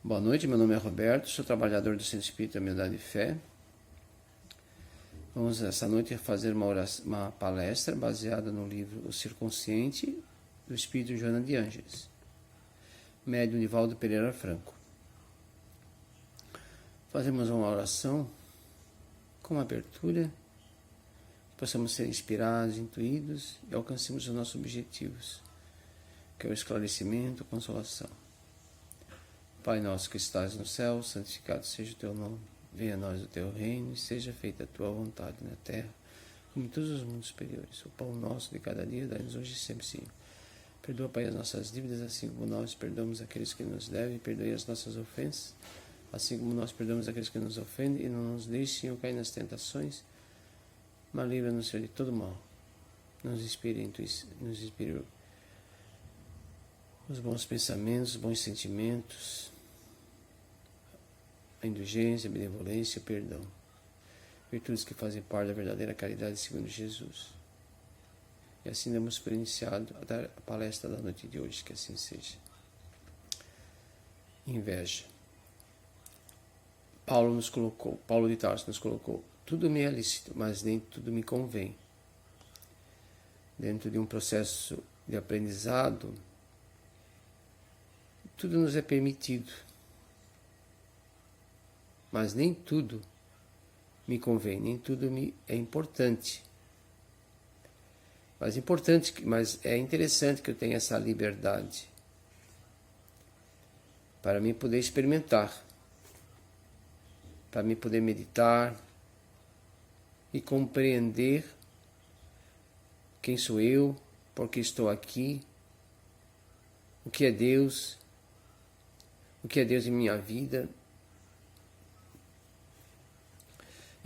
Boa noite, meu nome é Roberto, sou trabalhador do Centro Espírita Humildade e Fé. Vamos essa noite fazer uma palestra baseada no livro O Ser Consciente, do Espírito Joana de Ângeles, médium Nivaldo Pereira Franco. Fazemos uma oração com abertura, que possamos ser inspirados, intuídos e alcancemos os nossos objetivos, que é o esclarecimento, a consolação. Pai nosso que estás no céu, santificado seja o teu nome. Venha a nós o teu reino e seja feita a tua vontade na terra, como em todos os mundos superiores. O pão nosso de cada dia dá-nos hoje e sempre sim. Perdoa, Pai, as nossas dívidas, assim como nós perdoamos aqueles que nos devem. Perdoe as nossas ofensas, assim como nós perdoamos aqueles que nos ofendem. E não nos deixe, Senhor, cair nas tentações, mas livra-nos, Senhor, de todo mal. Nos inspire os bons pensamentos, os bons sentimentos, a indulgência, a benevolência e o perdão. Virtudes que fazem parte da verdadeira caridade segundo Jesus. E assim damos por iniciado a palestra da noite de hoje, que assim seja. Inveja. Paulo de Tarso nos colocou: tudo me é lícito, mas nem tudo me convém. Dentro de um processo de aprendizado, tudo nos é permitido, mas nem tudo me convém, nem tudo me é importante. Mas é interessante que eu tenha essa liberdade para mim poder experimentar, para mim poder meditar e compreender quem sou eu, por que estou aqui, o que é Deus em minha vida.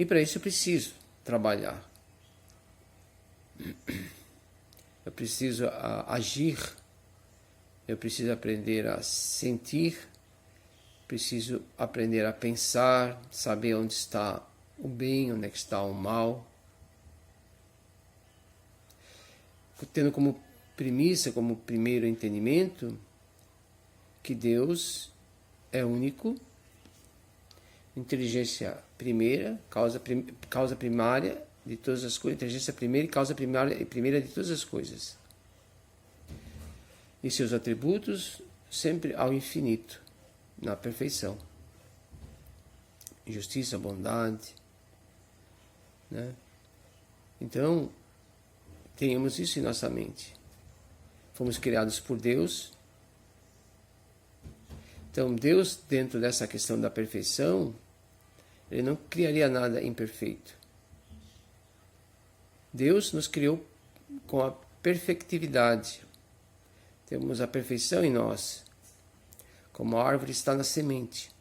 E para isso eu preciso trabalhar. Eu preciso agir. Eu preciso aprender a sentir. Preciso aprender a pensar, saber onde está o bem, onde é que está o mal. Tendo como premissa, como primeiro entendimento, que Deus é único, inteligência primeira, causa primária de todas as coisas, inteligência primeira e causa primeira de todas as coisas. E seus atributos sempre ao infinito, na perfeição. Justiça, bondade, né? Então, tenhamos isso em nossa mente. Fomos criados por Deus. Então, Deus, dentro dessa questão da perfeição, Ele não criaria nada imperfeito. Deus nos criou com a perfectividade. Temos a perfeição em nós, como a árvore está na semente.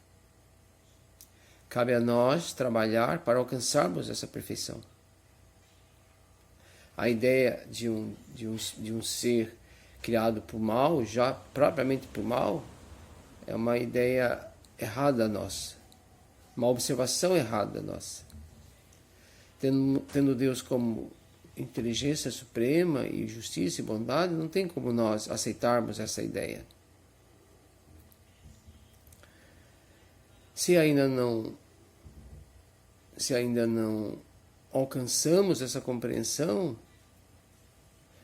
Cabe a nós trabalhar para alcançarmos essa perfeição. A ideia de um ser criado por mal, já propriamente por mal, é uma ideia errada nossa. Uma observação errada nossa. Tendo Deus como inteligência suprema e justiça e bondade, não tem como nós aceitarmos essa ideia. Se ainda não alcançamos essa compreensão,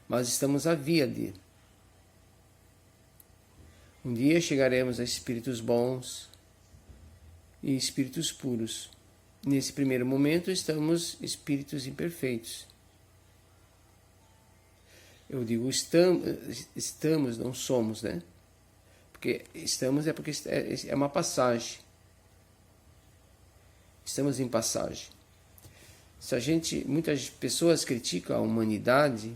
mas estamos à via de. Um dia chegaremos a espíritos bons e espíritos puros. Nesse primeiro momento estamos espíritos imperfeitos. Eu digo estamos, não somos, né? Porque estamos porque é uma passagem. Estamos em passagem. Muitas pessoas criticam a humanidade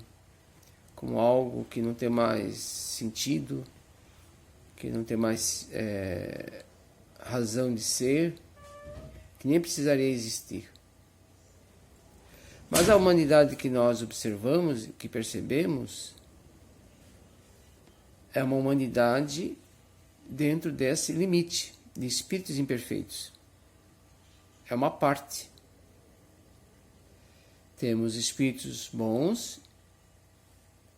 como algo que não tem mais sentido, que não tem mais razão de ser, que nem precisaria existir. Mas a humanidade que nós observamos, que percebemos, é uma humanidade dentro desse limite de espíritos imperfeitos. É uma parte. Temos espíritos bons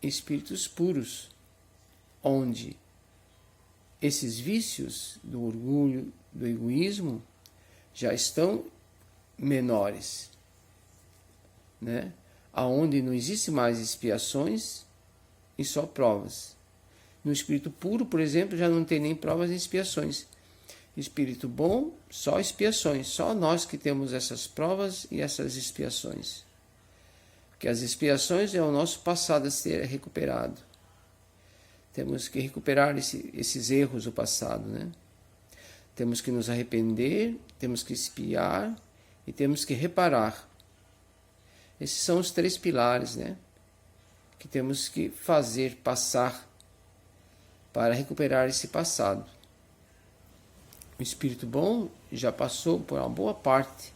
e espíritos puros, onde esses vícios do orgulho, do egoísmo, já estão menores, né? Aonde não existe mais expiações e só provas. No espírito puro, por exemplo, já não tem nem provas e expiações. Espírito bom, só expiações. Só nós que temos essas provas e essas expiações. Porque as expiações é o nosso passado a ser recuperado. Temos que recuperar esses erros do passado, né? Temos que nos arrepender, temos que expiar e temos que reparar. Esses são os 3 pilares, né? Que temos que fazer passar para recuperar esse passado. O espírito bom já passou por uma boa parte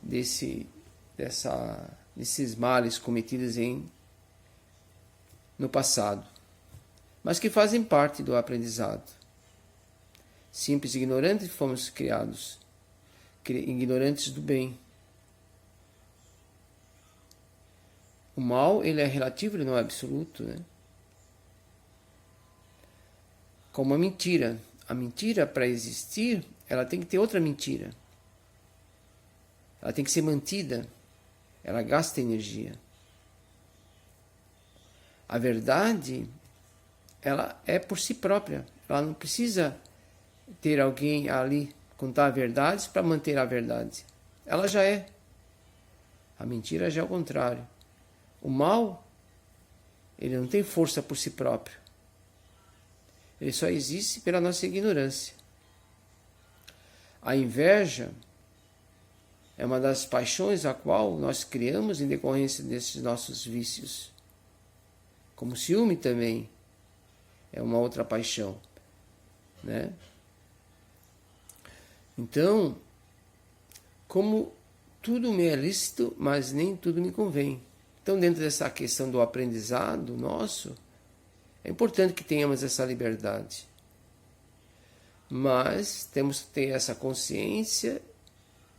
desses males cometidos no passado, mas que fazem parte do aprendizado. Simples e ignorantes fomos criados, ignorantes do bem. O mal, ele é relativo, ele não é absoluto, né? Como a mentira. A mentira, para existir, ela tem que ter outra mentira. Ela tem que ser mantida. Ela gasta energia. A verdade, ela é por si própria. Ela não precisa ter alguém ali contar verdades para manter a verdade. Ela já é. A mentira já é o contrário. O mal, ele não tem força por si próprio. Ele só existe pela nossa ignorância. A inveja é uma das paixões a qual nós criamos em decorrência desses nossos vícios. Como o ciúme também é uma outra paixão, né? Então, como tudo me é lícito, mas nem tudo me convém. Então, dentro dessa questão do aprendizado nosso, é importante que tenhamos essa liberdade. Mas temos que ter essa consciência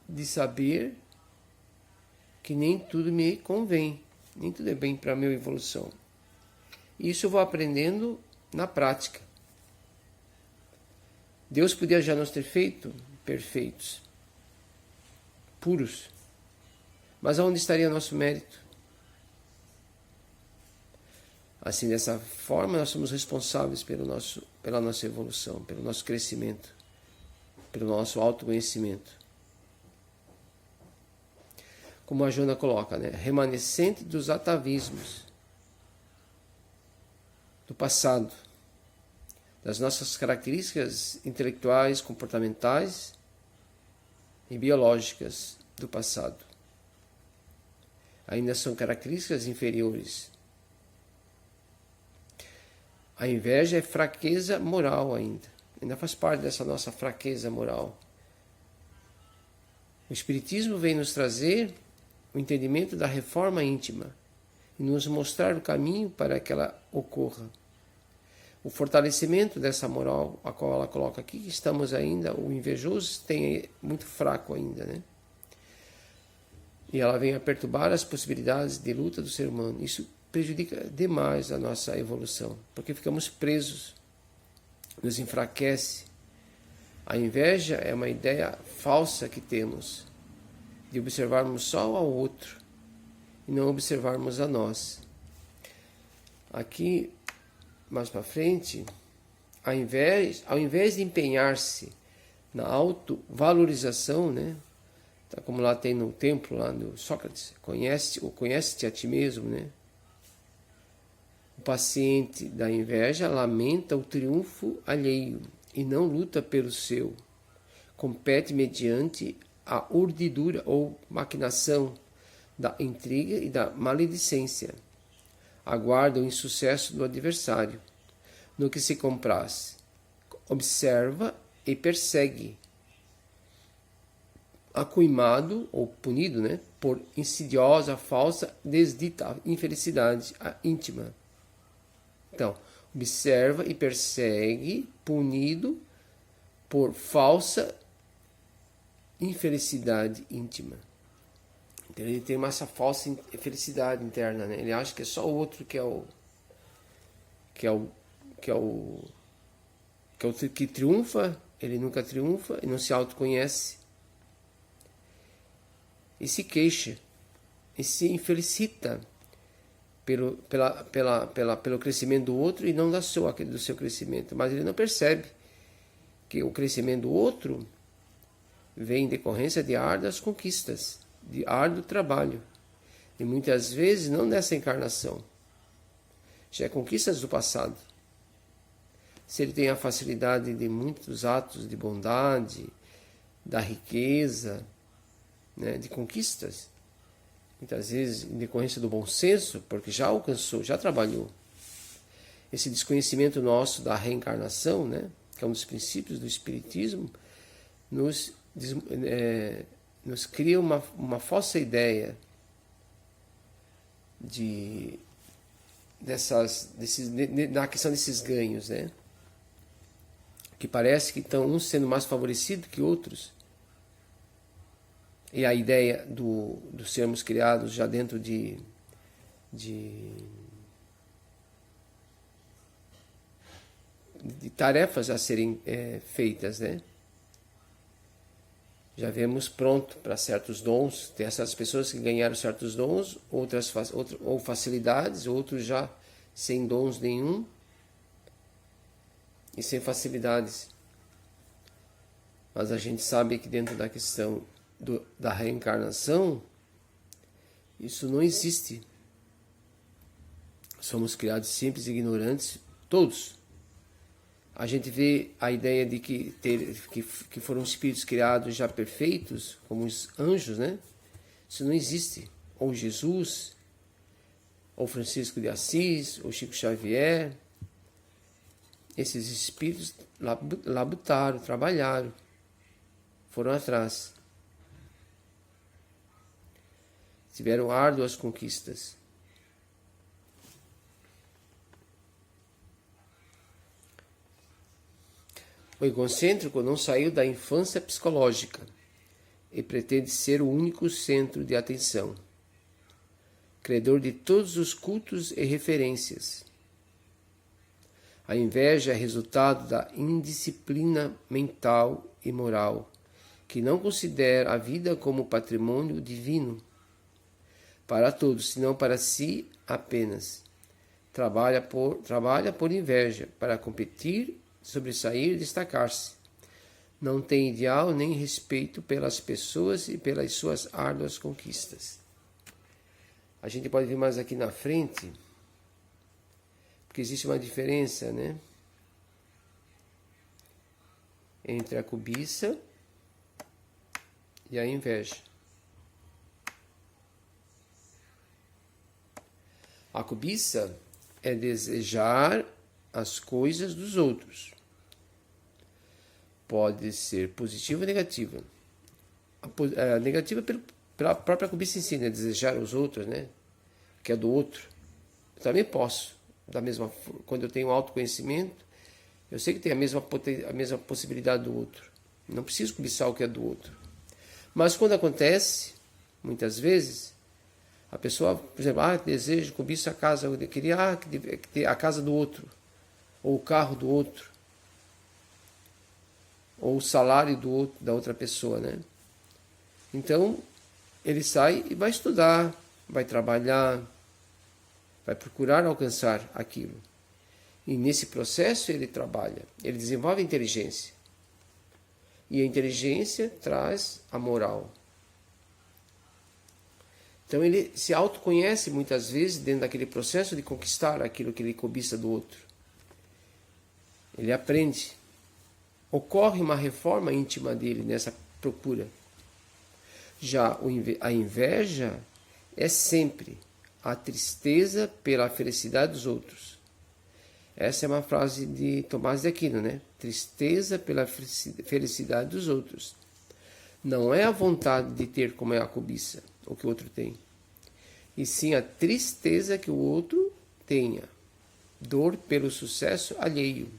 de saber que nem tudo me convém, nem tudo é bem para a minha evolução. Isso eu vou aprendendo na prática. Deus podia já nos ter feito perfeitos, puros. Mas aonde estaria o nosso mérito? Assim, dessa forma, nós somos responsáveis pela nossa evolução, pelo nosso crescimento, pelo nosso autoconhecimento. Como a Joana coloca, né? Remanescente dos atavismos do passado, das nossas características intelectuais, comportamentais e biológicas do passado. Ainda são características inferiores. A inveja é fraqueza moral ainda faz parte dessa nossa fraqueza moral. O Espiritismo vem nos trazer o entendimento da reforma íntima e nos mostrar o caminho para que ela ocorra. O fortalecimento dessa moral, a qual ela coloca aqui, que estamos ainda, o invejoso tem muito fraco ainda, né? E ela vem a perturbar as possibilidades de luta do ser humano. Isso prejudica demais a nossa evolução, porque ficamos presos, nos enfraquece. A inveja é uma ideia falsa que temos, de observarmos só ao outro e não observarmos a nós. Aqui, mais para frente, ao invés de empenhar-se na autovalorização, né? Tá, como lá tem no templo, lá do Sócrates, conhece-te a ti mesmo, né? O paciente da inveja lamenta o triunfo alheio e não luta pelo seu. Compete mediante a urdidura ou maquinação da intriga e da maledicência. Aguarda o insucesso do adversário, no que se compraz. Observa e persegue. Acuimado ou punido, né, por insidiosa, falsa, desdita infelicidade íntima. Então, observa e persegue, punido por falsa infelicidade íntima. Então, ele tem essa falsa infelicidade interna, né? Ele acha que é só o outro que é o que é o que triunfa, ele nunca triunfa e não se autoconhece. E se queixa, e se infelicita pelo crescimento do outro e não do seu crescimento. Mas ele não percebe que o crescimento do outro vem em decorrência de árduas conquistas, de árduo trabalho. E muitas vezes não nessa encarnação, já é conquistas do passado. Se ele tem a facilidade de muitos atos de bondade, da riqueza, né, de conquistas, muitas vezes em decorrência do bom senso, porque já alcançou, já trabalhou. Esse desconhecimento nosso da reencarnação, né, que é um dos princípios do Espiritismo, nos cria uma falsa ideia na questão desses ganhos, né? Que parece que estão uns sendo mais favorecidos que outros. E a ideia do sermos criados já dentro de tarefas a serem feitas, né? Já vemos pronto para certos dons. Tem essas pessoas que ganharam certos dons, ou facilidades, outros já sem dons nenhum e sem facilidades. Mas a gente sabe que dentro da questão da reencarnação, isso não existe. Somos criados simples e ignorantes, todos. A gente vê a ideia de que foram espíritos criados já perfeitos, como os anjos, né? Isso não existe. Ou Jesus, ou Francisco de Assis, ou Chico Xavier. Esses espíritos labutaram, trabalharam, foram atrás. Tiveram árduas conquistas. O egocêntrico não saiu da infância psicológica e pretende ser o único centro de atenção, credor de todos os cultos e referências. A inveja é resultado da indisciplina mental e moral, que não considera a vida como patrimônio divino para todos, senão para si apenas. Trabalha por inveja, para competir, sobressair e destacar-se. Não tem ideal nem respeito pelas pessoas e pelas suas árduas conquistas. A gente pode ver mais aqui na frente, porque existe uma diferença, né, entre a cobiça e a inveja. A cobiça é desejar as coisas dos outros. Pode ser positiva ou negativa. A negativa pela própria cobiça em si, né? Desejar os outros, né? Que é do outro. Eu também posso. Quando eu tenho autoconhecimento, eu sei que tem a mesma possibilidade do outro. Não preciso cobiçar o que é do outro. Mas quando acontece, muitas vezes, a pessoa, por exemplo, deseja, cobiça a casa, eu queria ter a casa do outro, ou o carro do outro, ou o salário da outra pessoa, né? Então, ele sai e vai estudar, vai trabalhar, vai procurar alcançar aquilo. E nesse processo ele trabalha, ele desenvolve a inteligência. E a inteligência traz a moral. Então ele se autoconhece muitas vezes dentro daquele processo de conquistar aquilo que ele cobiça do outro. Ele aprende. Ocorre uma reforma íntima dele nessa procura. Já a inveja é sempre a tristeza pela felicidade dos outros. Essa é uma frase de Tomás de Aquino, né? Tristeza pela felicidade dos outros. Não é a vontade de ter como é a cobiça, o que o outro tem. E sim a tristeza que o outro tenha. Dor pelo sucesso alheio.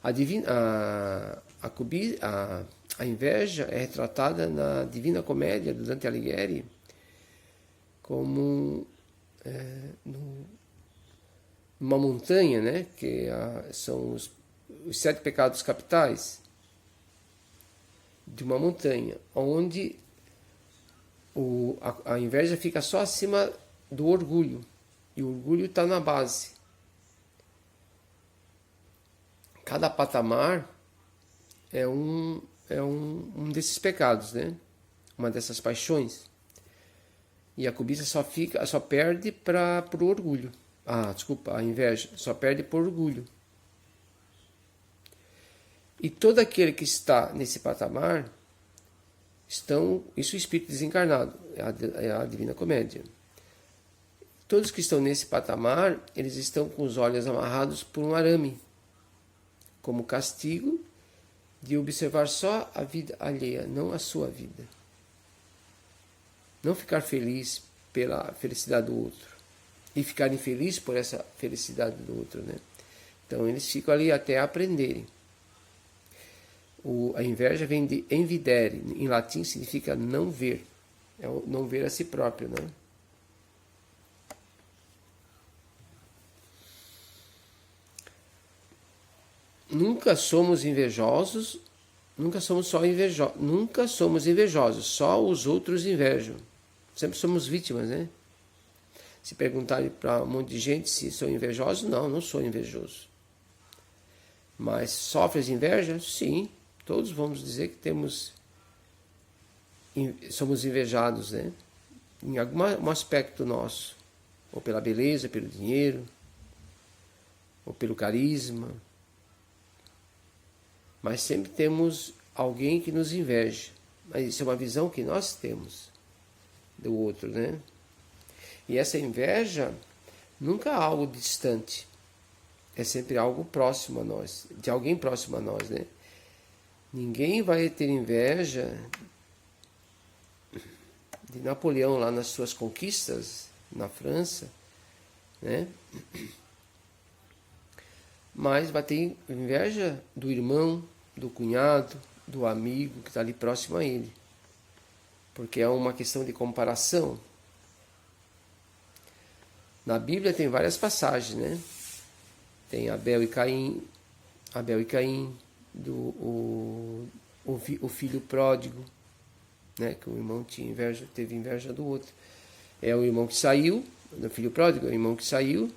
A inveja é retratada na Divina Comédia do Dante Alighieri como uma montanha, né? Que são os 7 pecados capitais de uma montanha, onde a inveja fica só acima do orgulho, e o orgulho está na base. Cada patamar é um desses pecados, né? Uma dessas paixões. E a cobiça só perde para o orgulho. A inveja só perde por orgulho. E todo aquele que está nesse patamar isso é o espírito desencarnado, é a Divina Comédia. Todos que estão nesse patamar, eles estão com os olhos amarrados por um arame, como castigo de observar só a vida alheia, não a sua vida. Não ficar feliz pela felicidade do outro e ficar infeliz por essa felicidade do outro, né? Então eles ficam ali até aprenderem. A inveja vem de invidere, em latim significa não ver, é o não ver a si próprio, né? Nunca somos invejosos, nunca somos invejosos, só os outros invejam. Sempre somos vítimas, né? Se perguntarem para um monte de gente se sou invejoso, não sou invejoso. Mas sofres inveja? Sim, todos vamos dizer que somos invejados, né? Em algum aspecto nosso, ou pela beleza, pelo dinheiro, ou pelo carisma. Mas sempre temos alguém que nos inveja. Mas isso é uma visão que nós temos do outro, né? E essa inveja nunca é algo distante. É sempre algo próximo a nós, de alguém próximo a nós, né? Ninguém vai ter inveja de Napoleão lá nas suas conquistas na França, né? Mas vai ter inveja do irmão, do cunhado, do amigo que está ali próximo a ele. Porque é uma questão de comparação. Na Bíblia tem várias passagens, né? Tem Abel e Caim, o filho pródigo, né? Que o irmão teve inveja do outro. É o irmão que saiu, o filho pródigo é o irmão que saiu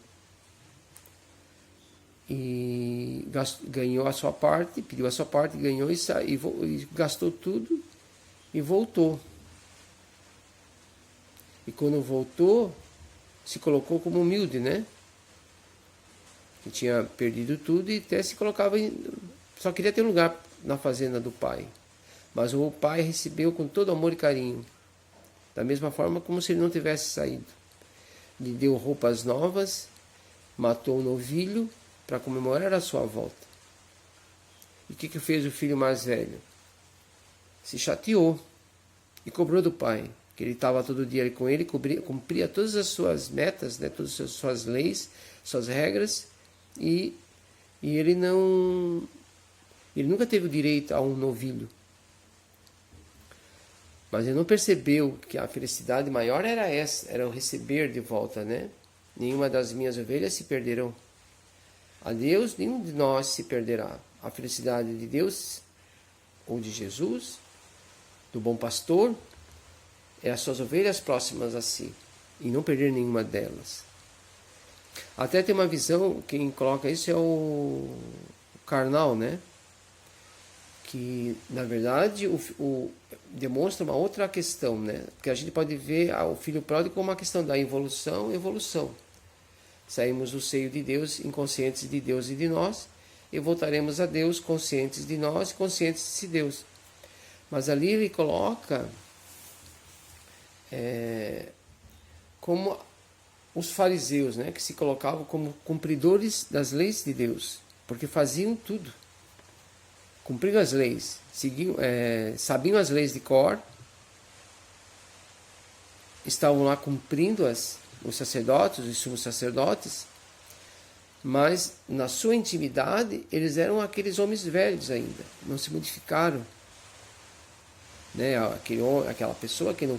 e ganhou a sua parte, pediu a sua parte, ganhou e gastou tudo e voltou. E quando voltou, se colocou como humilde, né? Que tinha perdido tudo e até se colocava só queria ter lugar na fazenda do pai. Mas o pai recebeu com todo amor e carinho, da mesma forma como se ele não tivesse saído. Lhe deu roupas novas, matou um novilho para comemorar a sua volta. E o que fez o filho mais velho? Se chateou e cobrou do pai, que ele estava todo dia ali com ele, cumpria todas as suas metas, né, todas as suas leis, suas regras, e ele nunca teve o direito a um novilho. Mas ele não percebeu que a felicidade maior era essa, era o receber de volta, né? Nenhuma das minhas ovelhas se perderão. A Deus, nenhum de nós se perderá. A felicidade de Deus, ou de Jesus, do bom pastor, é as suas ovelhas próximas a si, e não perder nenhuma delas. Até tem uma visão, quem coloca isso é o Karnal, né? Que, na verdade, demonstra uma outra questão, né? Porque a gente pode ver o filho pródigo como uma questão da evolução. Saímos do seio de Deus, inconscientes de Deus e de nós, e voltaremos a Deus, conscientes de nós e conscientes de Deus. Mas ali ele coloca como os fariseus, né? Que se colocavam como cumpridores das leis de Deus, porque faziam tudo. Cumpriam as leis, sabiam as leis de cor, estavam lá cumprindo-as, os sacerdotes, os sumos sacerdotes, mas na sua intimidade eles eram aqueles homens velhos ainda, não se modificaram. Né? Aquela pessoa que não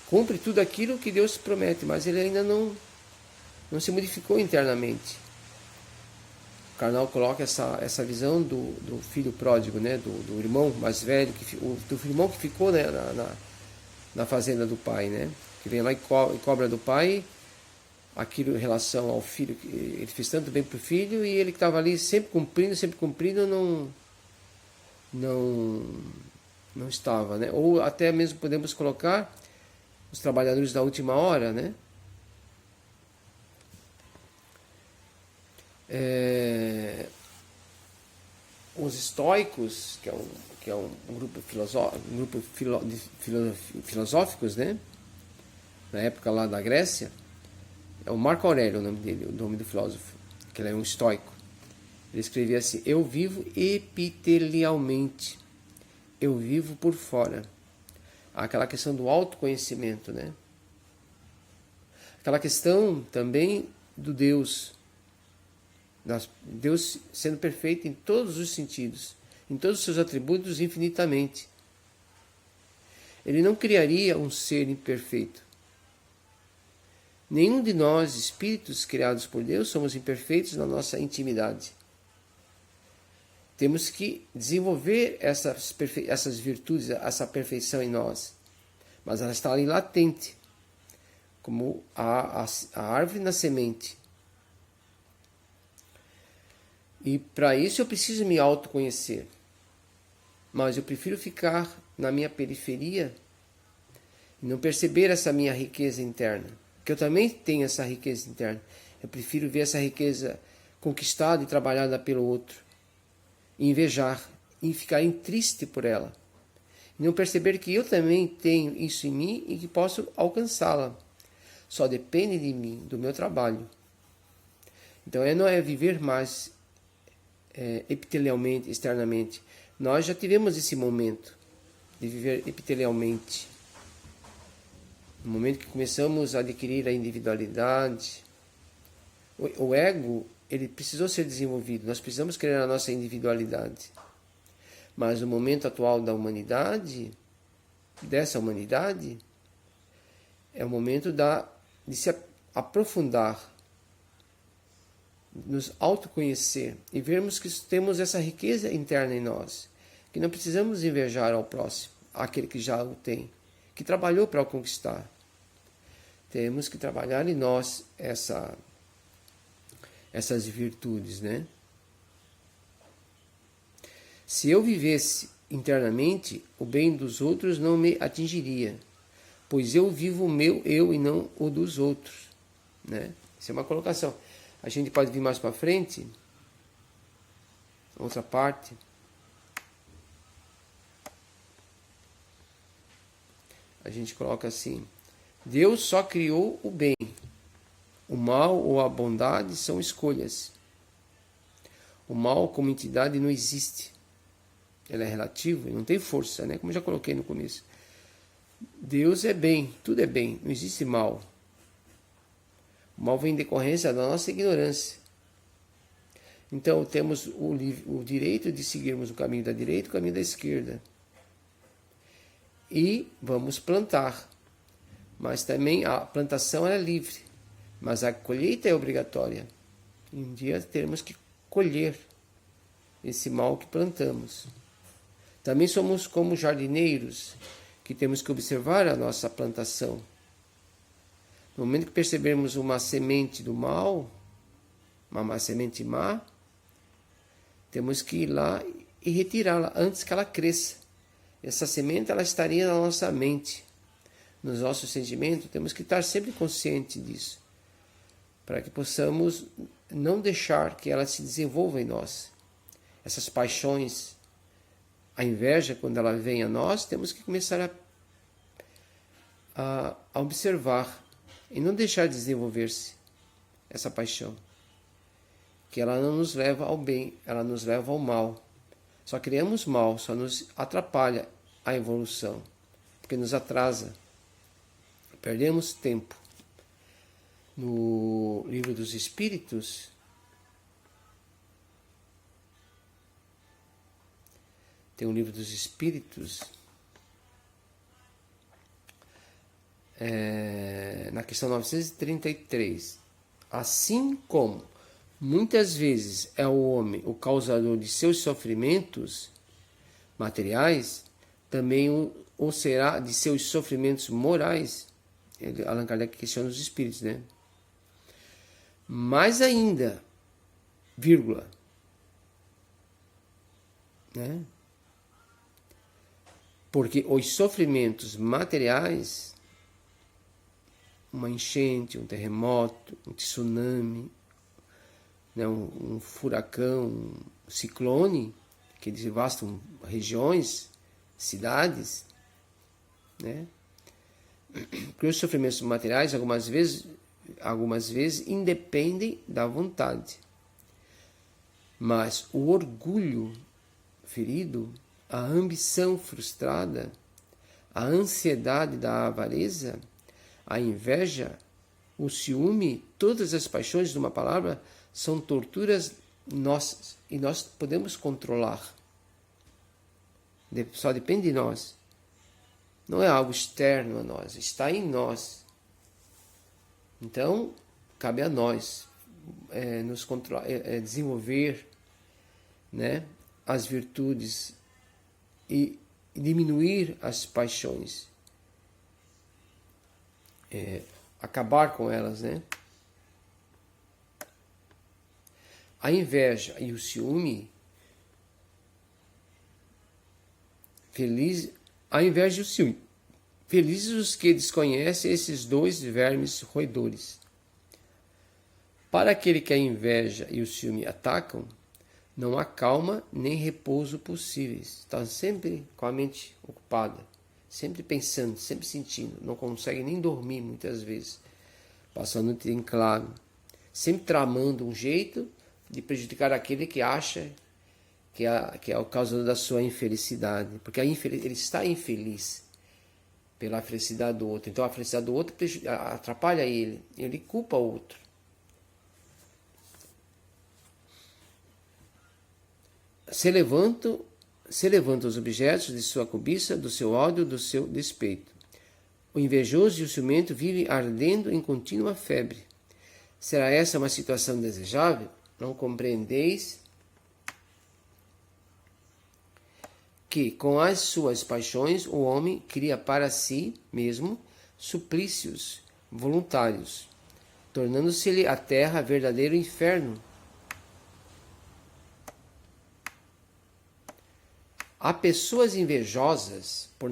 cumpre tudo aquilo que Deus promete, mas ele ainda não se modificou internamente. Karnal coloca essa visão do filho pródigo, né? Do irmão mais velho, do irmão que ficou, né? na fazenda do pai, né? Que vem lá e cobra do pai aquilo em relação ao filho, que ele fez tanto bem para o filho, e ele que estava ali sempre cumprindo, não estava, né? Ou até mesmo podemos colocar os trabalhadores da última hora, né? Os estoicos, que é um grupo filosóficos, né? Na época lá da Grécia, é o Marco Aurélio o nome dele, o nome do filósofo, que ele é um estoico. Ele escrevia assim: eu vivo epitelialmente, eu vivo por fora. Aquela questão do autoconhecimento, né? Aquela questão também do Deus. Deus sendo perfeito em todos os sentidos, em todos os seus atributos infinitamente. Ele não criaria um ser imperfeito. Nenhum de nós, espíritos criados por Deus, somos imperfeitos na nossa intimidade. Temos que desenvolver essas virtudes, essa perfeição em nós. Mas ela está ali latente, como a árvore na semente. E para isso eu preciso me autoconhecer. Mas eu prefiro ficar na minha periferia e não perceber essa minha riqueza interna. Porque eu também tenho essa riqueza interna. Eu prefiro ver essa riqueza conquistada e trabalhada pelo outro. E invejar, e ficar triste por ela. E não perceber que eu também tenho isso em mim e que posso alcançá-la. Só depende de mim, do meu trabalho. Então não é viver mais epitelialmente, externamente. Nós já tivemos esse momento de viver epitelialmente. No momento que começamos a adquirir a individualidade, o ego, ele precisou ser desenvolvido. Nós precisamos criar a nossa individualidade. Mas no momento atual da humanidade, dessa humanidade, é o momento de se aprofundar, nos autoconhecer e vermos que temos essa riqueza interna em nós, que não precisamos invejar ao próximo, aquele que já o tem, que trabalhou para o conquistar. Temos que trabalhar em nós essas virtudes, né? Se eu vivesse internamente, o bem dos outros não me atingiria, pois eu vivo o meu eu e não o dos outros, né? Isso é uma colocação. A gente pode vir mais para frente, outra parte. A gente coloca assim: Deus só criou o bem. O mal ou a bondade são escolhas. O mal como entidade não existe. Ele é relativo, ele não tem força, né? Como eu já coloquei no começo. Deus é bem, tudo é bem, não existe mal. O mal vem em decorrência da nossa ignorância. Então temos o direito de seguirmos o caminho da direita e o caminho da esquerda. E vamos plantar. Mas também a plantação é livre. Mas a colheita é obrigatória. Um dia teremos que colher esse mal que plantamos. Também somos como jardineiros, que temos que observar a nossa plantação. No momento que percebermos uma semente do mal, uma semente má, temos que ir lá e retirá-la antes que ela cresça. Essa semente ela estaria na nossa mente, nos nossos sentimentos. Temos que estar sempre conscientes disso, para que possamos não deixar que ela se desenvolva em nós. Essas paixões, a inveja, quando ela vem a nós, temos que começar a observar e não deixar de desenvolver-se essa paixão, que ela não nos leva ao bem, ela nos leva ao mal. Só criamos mal, só nos atrapalha a evolução, porque nos atrasa, perdemos tempo. No Livro dos Espíritos, tem um Livro dos Espíritos, na questão 933, assim como Muitas vezes é o homem o causador de seus sofrimentos materiais, também o será de seus sofrimentos morais. Allan Kardec questiona os espíritos, né? Mais ainda, vírgula, né? Porque os sofrimentos materiais, uma enchente, um terremoto, um tsunami, né, um furacão, um ciclone, que devastam regiões, cidades, né? Porque os sofrimentos materiais, algumas vezes independem da vontade. Mas o orgulho ferido, a ambição frustrada, a ansiedade da avareza, a inveja, o ciúme, todas as paixões, de uma palavra, são torturas nossas e nós podemos controlar. Só depende de nós. Não é algo externo a nós, está em nós. Então, cabe a nós nos controlar, desenvolver, né, as virtudes e diminuir as paixões. Acabar com elas, né? A inveja e o ciúme, a inveja e o ciúme. Felizes os que desconhecem esses dois vermes roedores. Para aquele que a inveja e o ciúme atacam, não há calma nem repouso possíveis. Está sempre com a mente ocupada, sempre pensando, sempre sentindo. Não consegue nem dormir muitas vezes, passando a noite em claro, sempre tramando um jeito de prejudicar aquele que acha que é o causador da sua infelicidade. Porque ele está infeliz pela felicidade do outro. Então a felicidade do outro atrapalha ele culpa o outro. Se levantam os objetos de sua cobiça, do seu ódio, do seu despeito. O invejoso e o ciumento vivem ardendo em contínua febre. Será essa uma situação desejável? Não compreendeis que, com as suas paixões, o homem cria para si mesmo suplícios voluntários, tornando-se-lhe a terra verdadeiro inferno. Há pessoas invejosas por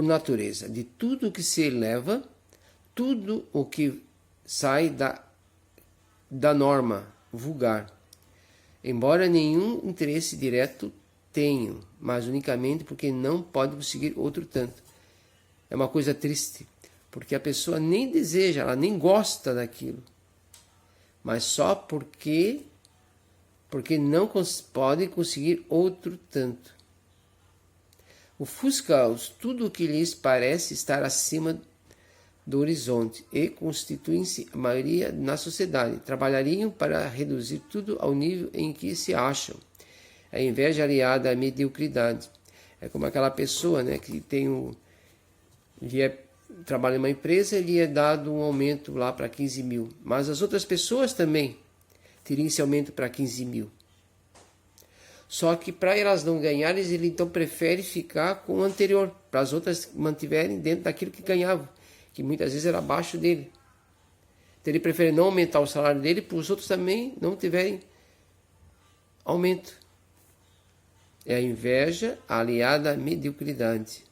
natureza de tudo o que se eleva, tudo o que sai da norma vulgar, embora nenhum interesse direto tenham, mas unicamente porque não pode conseguir outro tanto. É uma coisa triste, porque a pessoa nem deseja, ela nem gosta daquilo, mas só porque não pode conseguir outro tanto. Ofusca-os tudo o que lhes parece estar acima do horizonte e constituem-se a maioria na sociedade. Trabalhariam para reduzir tudo ao nível em que se acham. A inveja aliada à mediocridade. É como aquela pessoa, né, que trabalha em uma empresa, ele é dado um aumento lá para 15 mil. Mas as outras pessoas também teriam esse aumento para 15 mil. Só que para elas não ganharem, ele então prefere ficar com o anterior, para as outras mantiverem dentro daquilo que ganhavam, que muitas vezes era abaixo dele. Então ele prefere não aumentar o salário dele para os outros também não tiverem aumento. É a inveja aliada à mediocridade.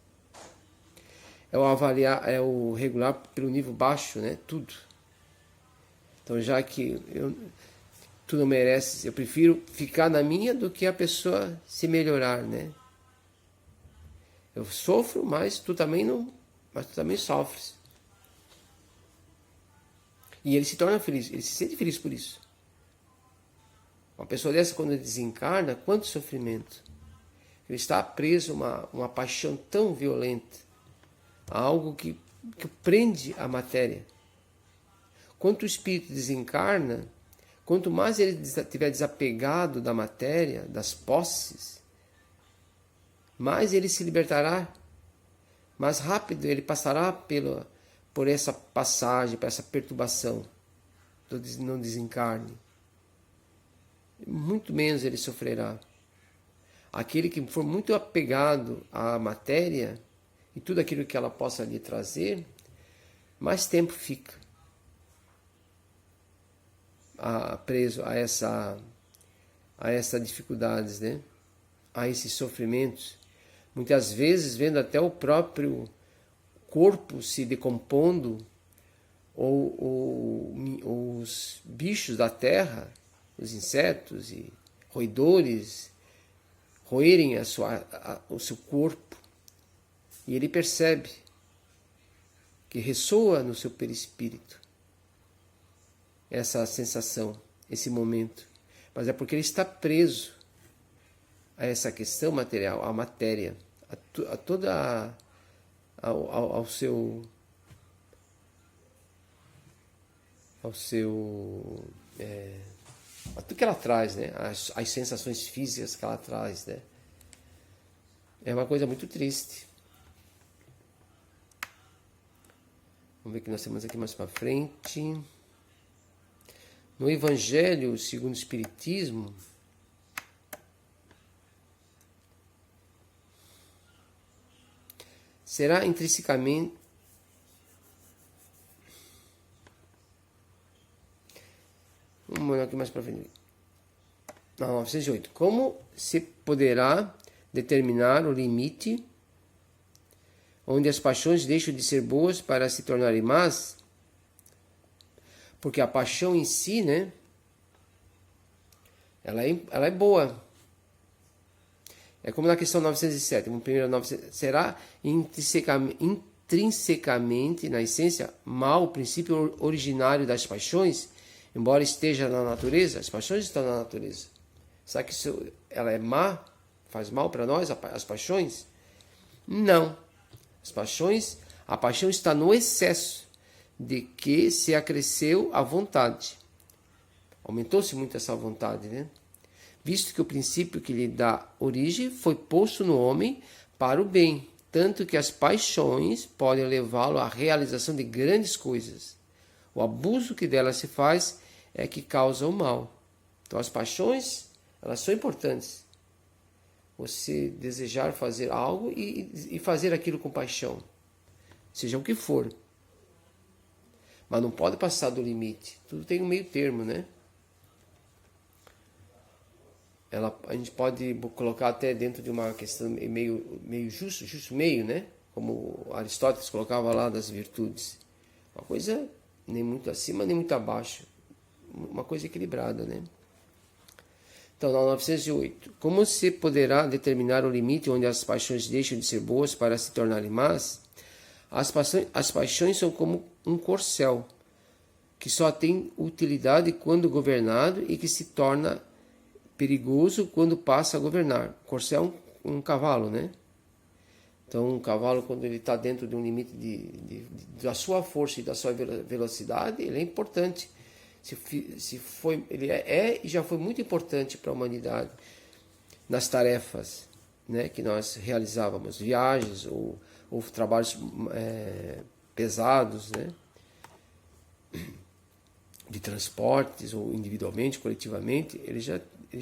É o regular pelo nível baixo, né? Tudo. Então, já que tu não mereces, eu prefiro ficar na minha do que a pessoa se melhorar, né? Eu sofro, mas tu também sofres. E ele se torna feliz, ele se sente feliz por isso. Uma pessoa dessa, quando desencarna, quanto sofrimento. Ele está preso a uma paixão tão violenta, a algo que prende a matéria. Quando o espírito desencarna, quanto mais ele estiver desapegado da matéria, das posses, mais ele se libertará, mais rápido ele passará por essa passagem, por essa perturbação. não desencarne, muito menos ele sofrerá. Aquele que for muito apegado à matéria e tudo aquilo que ela possa lhe trazer, mais tempo fica preso a essas dificuldades, né? A esses sofrimentos. Muitas vezes vendo até o próprio corpo se decompondo, ou os bichos da terra, os insetos e roedores, roerem o seu corpo. E ele percebe que ressoa no seu perispírito essa sensação, esse momento. Mas é porque ele está preso a essa questão material, à matéria, ao seu a tudo que ela traz, né? As sensações físicas que ela traz, né? É uma coisa muito triste. Vamos ver o que nós temos aqui mais para frente. No Evangelho segundo o Espiritismo, será intrinsecamente vamos olhar aqui mais para frente. 908. Como se poderá determinar o limite onde as paixões deixam de ser boas para se tornarem más? Porque a paixão em si, né, ela é boa. É como na questão 907. Será intrinsecamente, na essência, mal o princípio originário das paixões, embora esteja na natureza? As paixões estão na natureza. Será que ela é má? Faz mal para nós, as paixões? Não. A paixão está no excesso de que se acresceu a vontade. Aumentou-se muito essa vontade, né? Visto que o princípio que lhe dá origem foi posto no homem para o bem, tanto que as paixões podem levá-lo à realização de grandes coisas. O abuso que delas se faz é que causa o mal. Então as paixões, elas são importantes. Você desejar fazer algo e fazer aquilo com paixão, seja o que for. Mas não pode passar do limite. Tudo tem um meio termo, né? A gente pode colocar até dentro de uma questão meio justo meio, né? Como Aristóteles colocava lá das virtudes. Uma coisa nem muito acima, nem muito abaixo. Uma coisa equilibrada, né? Então, 908. Como se poderá determinar o limite onde as paixões deixam de ser boas para se tornarem más? As paixões são como um corcel, que só tem utilidade quando governado e que se torna perigoso quando passa a governar. Corcel é um cavalo, né? Então, um cavalo, quando ele está dentro de um limite da sua força e da sua velocidade, ele é importante. Ele é e já foi muito importante para a humanidade nas tarefas, né, que nós realizávamos, viagens ou trabalhos pesados, né, de transportes, ou individualmente, coletivamente, eles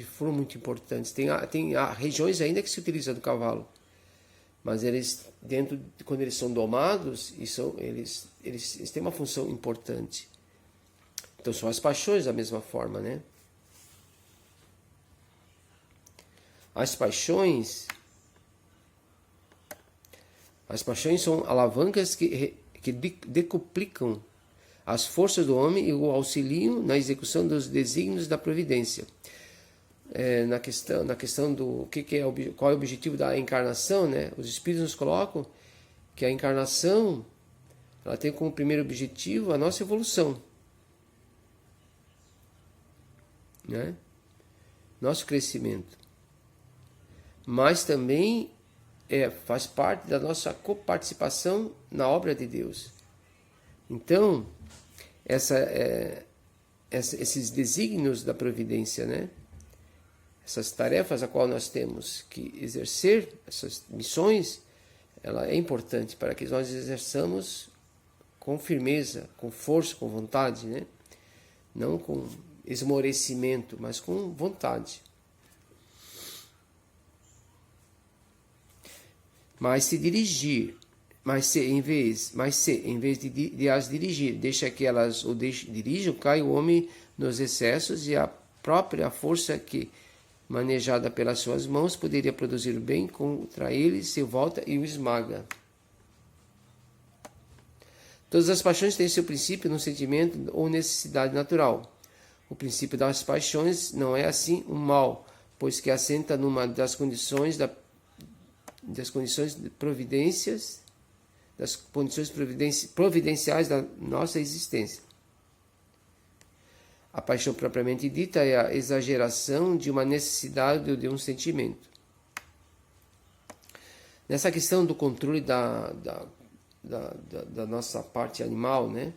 foram muito importantes. Tem regiões ainda que se utiliza do cavalo, mas quando eles são domados, eles têm uma função importante. Então são as paixões da mesma forma, né? As paixões são alavancas que decuplicam as forças do homem e o auxiliam na execução dos desígnios da providência. Na questão do qual é o objetivo da encarnação, né? Os espíritos nos colocam que a encarnação ela tem como primeiro objetivo a nossa evolução, né? Nosso crescimento, mas também faz parte da nossa coparticipação na obra de Deus. Então, esses desígnios da providência, né? Essas tarefas a qual nós temos que exercer, essas missões, ela é importante para que nós exerçamos com firmeza, com força, com vontade, né? não com esmorecimento, mas com vontade. Mas se em vez de as dirigir, deixa que elas o dirijam, cai o homem nos excessos, e a própria força que, manejada pelas suas mãos, poderia produzir o bem, contra ele se volta e o esmaga. Todas as paixões têm seu princípio no sentimento ou necessidade natural. O princípio das paixões não é assim um mal, pois que assenta numa das condições providenciais da nossa existência. A paixão propriamente dita é a exageração de uma necessidade ou de um sentimento. Nessa questão do controle da nossa parte animal, né?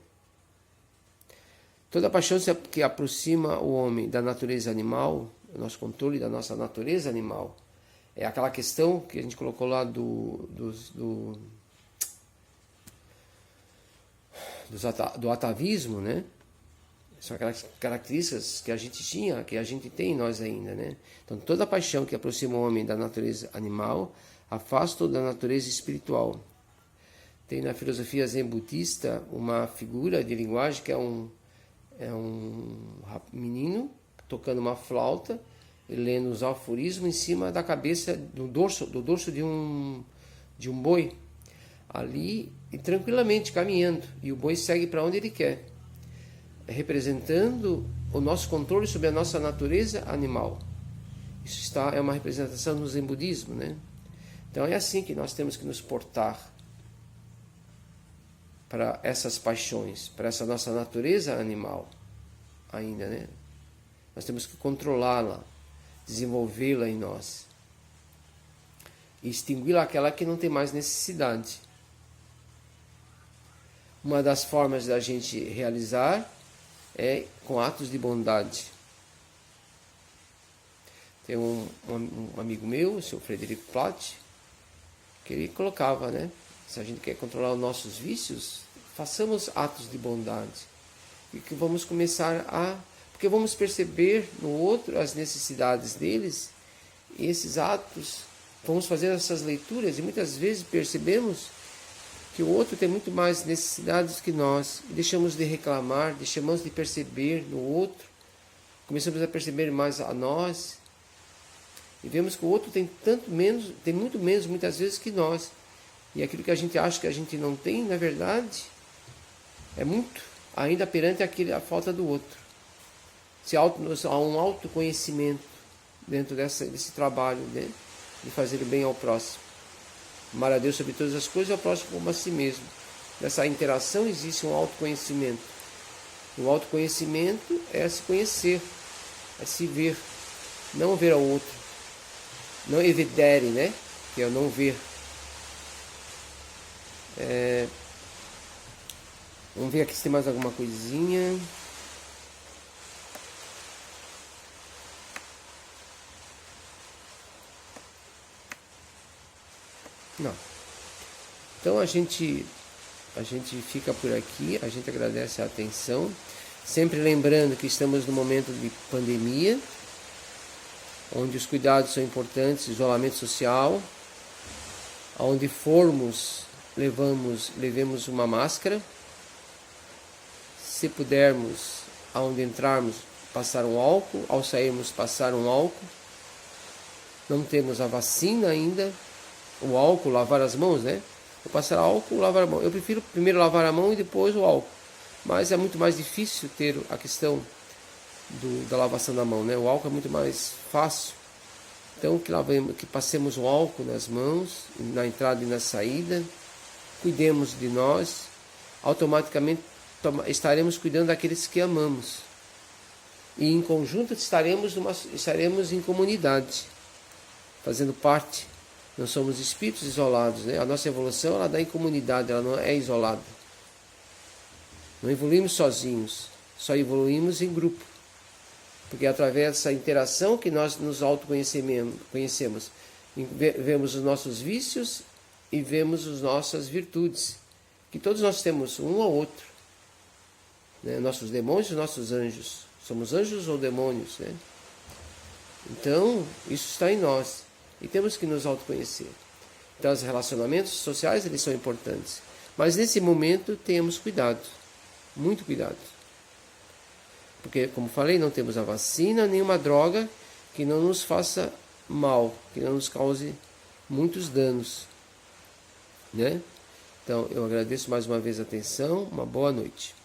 Toda paixão que aproxima o homem da natureza animal, o nosso controle da nossa natureza animal, é aquela questão que a gente colocou lá do atavismo, né? São aquelas características que a gente tinha, que a gente tem nós ainda, né? Então, toda paixão que aproxima o homem da natureza animal afasta-o da natureza espiritual. Tem na filosofia zen budista uma figura de linguagem que é um menino tocando uma flauta, lendo os aforismos em cima da cabeça, do dorso de um boi, ali e tranquilamente caminhando, e o boi segue para onde ele quer, representando o nosso controle sobre a nossa natureza animal. Isso é uma representação no zen budismo, né? Então é assim que nós temos que nos portar para essas paixões, para essa nossa natureza animal ainda, né? Nós temos que controlá-la, desenvolvê-la em nós e extingui-la aquela que não tem mais necessidade. Uma das formas da gente realizar é com atos de bondade. Tem um amigo meu, o seu Frederico Platt, que ele colocava, né? Se a gente quer controlar os nossos vícios, façamos atos de bondade. E que vamos começar porque vamos perceber no outro as necessidades deles, e esses atos, vamos fazer essas leituras, e muitas vezes percebemos que o outro tem muito mais necessidades que nós, e deixamos de reclamar, deixamos de perceber no outro, começamos a perceber mais a nós, e vemos que o outro tem muito menos muitas vezes que nós. E aquilo que a gente acha que a gente não tem, na verdade, é muito, ainda perante a falta do outro. Há um autoconhecimento dentro desse trabalho, né, de fazer o bem ao próximo. Amar a Deus sobre todas as coisas e ao próximo como a si mesmo. Nessa interação existe um autoconhecimento. O autoconhecimento é se conhecer, é se ver, não ver ao outro. Não evidere, né, que é o não ver. Vamos ver aqui se tem mais alguma coisinha. Não. Então a gente fica por aqui. A gente agradece a atenção, sempre lembrando que estamos num momento de pandemia, onde os cuidados são importantes, isolamento social. Aonde formos, levemos uma máscara. Se pudermos, aonde entrarmos, passar um álcool. Ao sairmos, passar um álcool. Não temos a vacina ainda. O álcool, lavar as mãos, né? Vou passar álcool, lavar a mão. Eu prefiro primeiro lavar a mão e depois o álcool. Mas é muito mais difícil ter a questão da lavação da mão, né? O álcool é muito mais fácil. Então, que passemos o álcool nas mãos, na entrada e na saída. Cuidemos de nós. Automaticamente estaremos cuidando daqueles que amamos. E em conjunto estaremos em comunidade, fazendo parte. Não somos espíritos isolados, né? A nossa evolução ela dá em comunidade, ela não é isolada. Não evoluímos sozinhos, só evoluímos em grupo. Porque é através dessa interação que nós nos autoconhecemos. Vemos os nossos vícios e vemos as nossas virtudes. Que todos nós temos um ao outro. né? Nossos demônios e nossos anjos. Somos anjos ou demônios, né? Então, isso está em nós. E temos que nos autoconhecer. Então, os relacionamentos sociais, eles são importantes. Mas, nesse momento, tenhamos cuidado. Muito cuidado. Porque, como falei, não temos a vacina, nenhuma droga que não nos faça mal, que não nos cause muitos danos, né? Então, eu agradeço mais uma vez a atenção. Uma boa noite.